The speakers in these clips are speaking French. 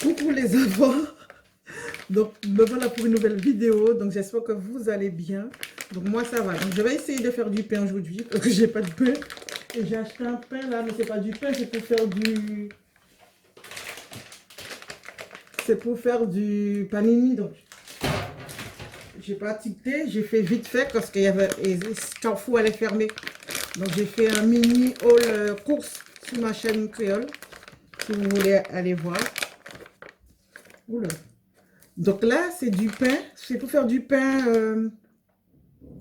Coucou les enfants, donc me voilà pour une nouvelle vidéo, donc j'espère que vous allez bien. Donc moi ça va, donc je vais essayer de faire du pain aujourd'hui parce que j'ai pas de pain. Et j'ai acheté un pain là, mais c'est pas du pain, c'est pour faire du... C'est pour faire du panini, donc j'ai pas tiqueté, j'ai fait vite fait parce qu'il y avait... Et Carrefour allait fermer. Donc j'ai fait un mini haul course sur ma chaîne créole, si vous voulez aller voir. Oula. Donc là, c'est du pain. C'est pour faire du pain...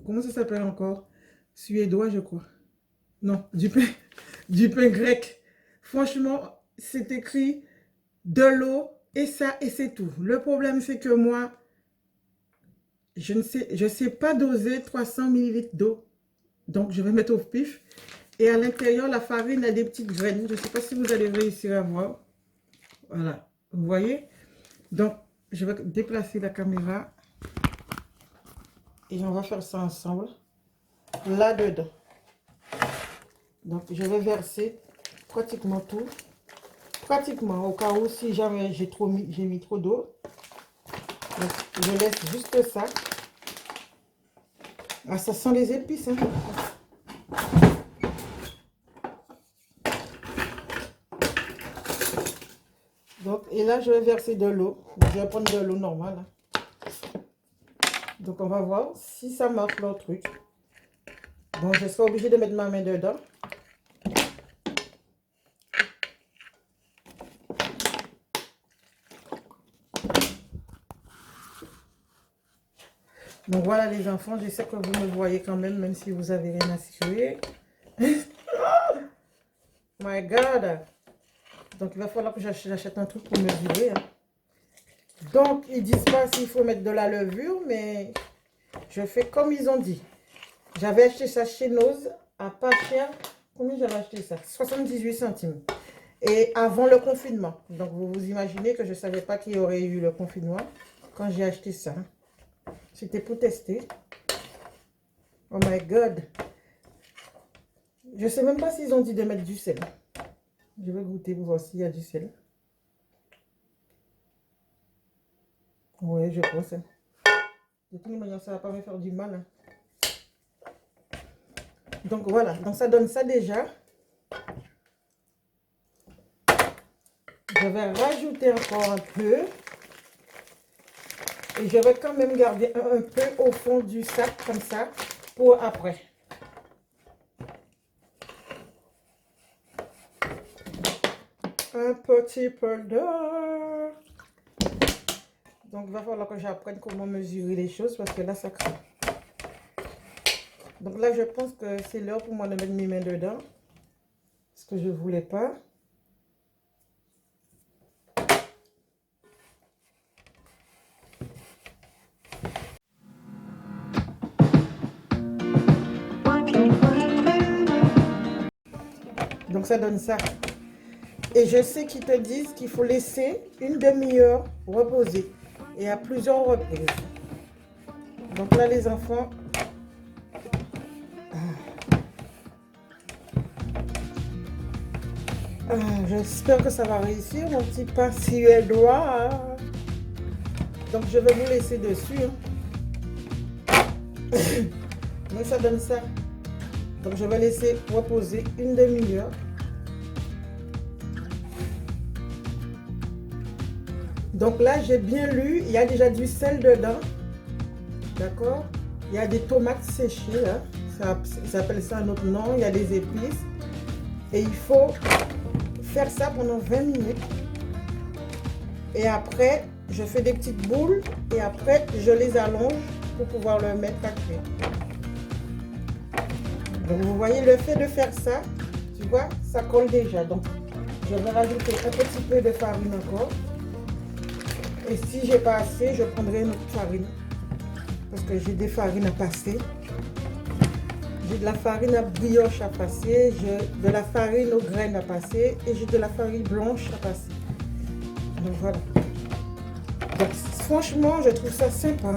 comment ça s'appelle encore? Suédois, je crois. Non, du pain grec. Franchement, c'est écrit de l'eau et ça, et c'est tout. Le problème, c'est que moi, je sais pas doser 300 millilitres d'eau. Donc, je vais mettre au pif. Et à l'intérieur, la farine a des petites graines. Je ne sais pas si vous allez réussir à voir. Voilà. Vous voyez? Donc, je vais déplacer la caméra. Et on va faire ça ensemble. Là-dedans. Donc, je vais verser pratiquement tout. Pratiquement, au cas où si jamais j'ai mis trop d'eau. Donc, je laisse juste ça. Ah, ça sent les épices, hein. Donc, et là, je vais verser de l'eau. Je vais prendre de l'eau normale. Hein. Donc, on va voir si ça marche leur truc. Bon, je serai obligée de mettre ma main dedans. Donc, voilà les enfants. Je sais que vous me voyez quand même si vous avez rien à cirer. My God! Donc, il va falloir que j'achète un truc pour mesurer. Hein. Donc, ils disent pas s'il faut mettre de la levure, mais je fais comme ils ont dit. J'avais acheté ça chez Noz à pas cher. Combien j'avais acheté ça? 78 centimes. Et avant le confinement. Donc, vous vous imaginez que je ne savais pas qu'il y aurait eu le confinement quand j'ai acheté ça. C'était pour tester. Oh my God! Je ne sais même pas s'ils ont dit de mettre du sel. Je vais goûter pour voir s'il y a du sel. Oui, je pense. De toute manière, ça ne va pas me faire du mal. Hein. Donc voilà, donc ça donne ça déjà. Je vais rajouter encore un peu. Et je vais quand même garder un peu au fond du sac, comme ça, pour après. Un petit peu d'eau. Donc, il va falloir que j'apprenne comment mesurer les choses parce que là, ça craint. Donc là, je pense que c'est l'heure pour moi de mettre mes mains dedans. Ce que je ne voulais pas. Donc, ça donne ça. Et je sais qu'ils te disent qu'il faut laisser une demi-heure reposer. Et à plusieurs reprises. Donc là, les enfants... j'espère que ça va réussir, mon petit pain suédois. Donc, je vais vous laisser dessus. Hein. Mais ça donne ça. Donc, je vais laisser reposer une demi-heure. Donc là, j'ai bien lu, il y a déjà du sel dedans. D'accord? Il y a des tomates séchées. Hein. Ça appelle ça un autre nom. Il y a des épices. Et il faut faire ça pendant 20 minutes. Et après, je fais des petites boules. Et après, je les allonge pour pouvoir le mettre à cuire. Donc, vous voyez, le fait de faire ça, tu vois, ça colle déjà. Donc, je vais rajouter un petit peu de farine encore. Et si j'ai pas assez, je prendrai une autre farine. Parce que j'ai des farines à passer. J'ai de la farine à brioche à passer. J'ai de la farine aux graines à passer. Et j'ai de la farine blanche à passer. Donc voilà. Donc franchement, je trouve ça sympa.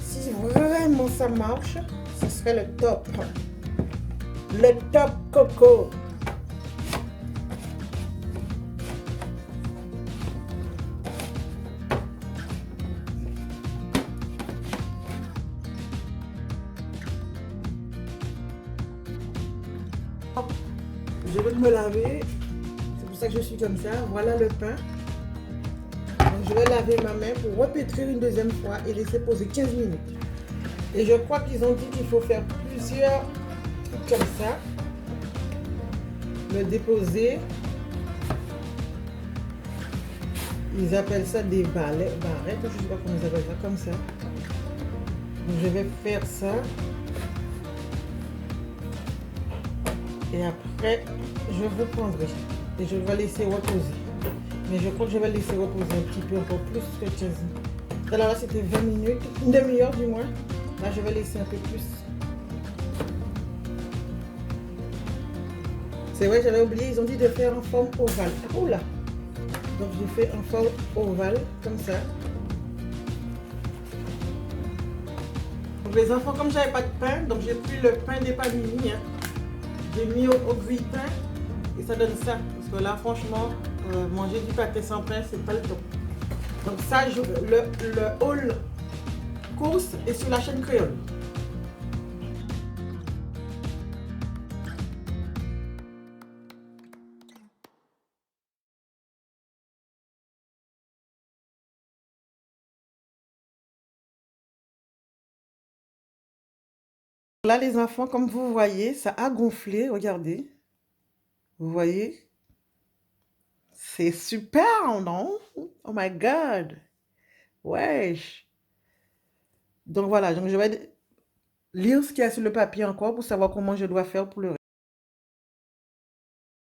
Si vraiment ça marche, ce serait le top. Le top coco. Je vais me laver. C'est pour ça que je suis comme ça. Voilà le pain. Donc, je vais laver ma main pour repétrir une deuxième fois et laisser poser 15 minutes. Et je crois qu'ils ont dit qu'il faut faire plusieurs trucs comme ça. Le déposer. Ils appellent ça des barrettes, je ne sais pas comment ils appellent ça, comme ça. Donc je vais faire ça. Et après, je reprendrai. Et je vais laisser reposer. Mais je crois que je vais laisser reposer un petit peu, encore plus que 15 minutes. Alors là, c'était 20 minutes, une demi-heure du moins. Là, je vais laisser un peu plus. C'est vrai, j'avais oublié, ils ont dit de faire en forme ovale. Oh là! Donc, j'ai fait en forme ovale, comme ça. Donc, les enfants, comme j'avais pas de pain, donc j'ai pris le pain des panini. Hein. J'ai mis au grille-pain et ça donne ça. Parce que là, franchement, manger du pâté sans pain, c'est pas le top. Donc ça, le haul course est sur la chaîne créole. Là, les enfants, comme vous voyez, ça a gonflé. Regardez. Vous voyez? C'est super, non? Oh my God. Wesh. Donc voilà, donc je vais lire ce qu'il y a sur le papier encore pour savoir comment je dois faire pour le reste.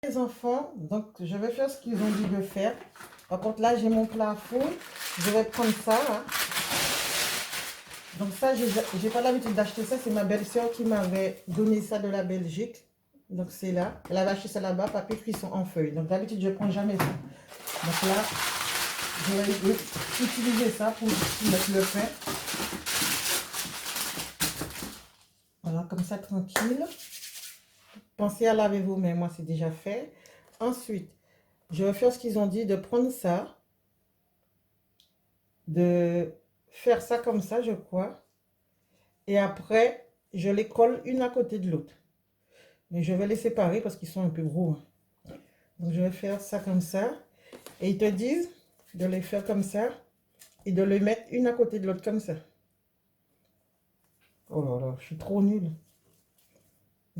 Les enfants, donc je vais faire ce qu'ils ont dit de faire. Par contre, là, j'ai mon plat à four. Je vais prendre ça, là. Donc ça, j'ai pas l'habitude d'acheter ça. C'est ma belle-sœur qui m'avait donné ça de la Belgique. Donc c'est là. Elle avait acheté ça là-bas, papier cuisson en feuille. Donc d'habitude, je ne prends jamais ça. Donc là, je vais utiliser ça pour mettre le pain. Voilà, comme ça, tranquille. Pensez à laver vos mains. Moi, c'est déjà fait. Ensuite, je vais faire ce qu'ils ont dit, de prendre ça. De faire ça comme ça, je crois. Et après, je les colle une à côté de l'autre. Mais je vais les séparer parce qu'ils sont un peu gros. Donc, je vais faire ça comme ça. Et ils te disent de les faire comme ça. Et de les mettre une à côté de l'autre comme ça. Oh là là, je suis trop nulle.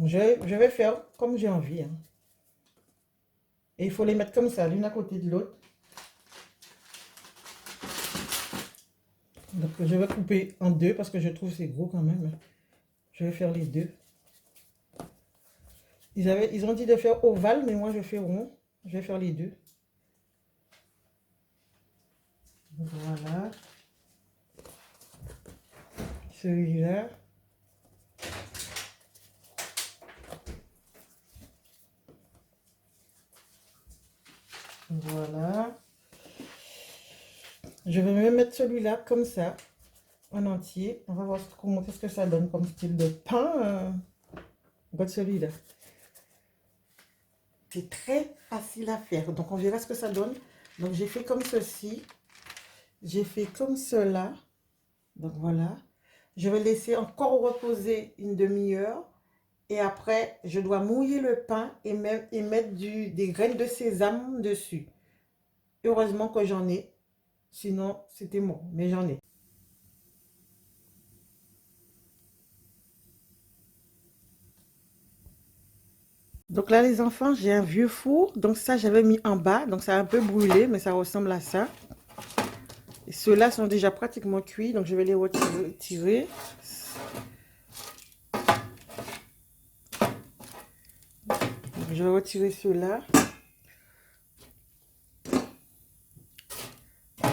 Je vais faire comme j'ai envie. Hein. Et il faut les mettre comme ça, l'une à côté de l'autre. Donc, je vais couper en deux parce que je trouve que c'est gros quand même. Je vais faire les deux. Ils ont dit de faire ovale, mais moi je fais rond. Je vais faire les deux. Voilà. Celui-là. Voilà. Je vais me mettre celui-là comme ça, en entier. On va voir qu'est-ce que ça donne comme style de pain. Regarde celui-là. C'est très facile à faire. Donc, on verra ce que ça donne. Donc, j'ai fait comme ceci. J'ai fait comme cela. Donc, voilà. Je vais laisser encore reposer une demi-heure. Et après, je dois mouiller le pain et mettre des graines de sésame dessus. Heureusement que j'en ai. Sinon, c'était bon. Mais j'en ai. Donc là, les enfants, j'ai un vieux four. Donc ça, j'avais mis en bas. Donc ça a un peu brûlé, mais ça ressemble à ça. Et ceux-là sont déjà pratiquement cuits. Donc je vais les retirer. Je vais retirer ceux-là.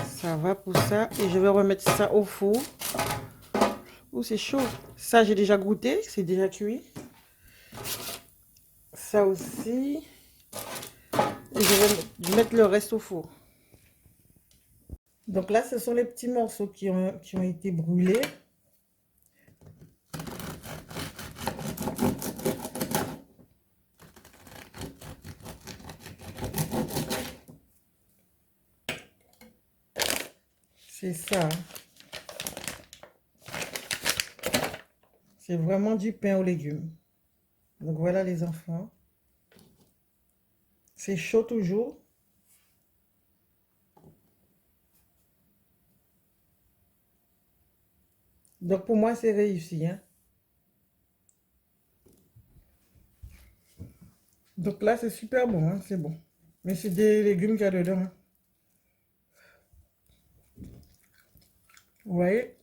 Ça va pour ça. Et je vais remettre ça au four. Oh, c'est chaud. Ça, j'ai déjà goûté. C'est déjà cuit. Ça aussi. Et je vais mettre le reste au four. Donc là, ce sont les petits morceaux qui ont été brûlés. C'est ça. C'est vraiment du pain aux légumes. Donc voilà les enfants. C'est chaud toujours. Donc pour moi, c'est réussi, hein. Donc là, c'est super bon, hein, c'est bon. Mais c'est des légumes qu'il y a dedans, hein. Vous voyez?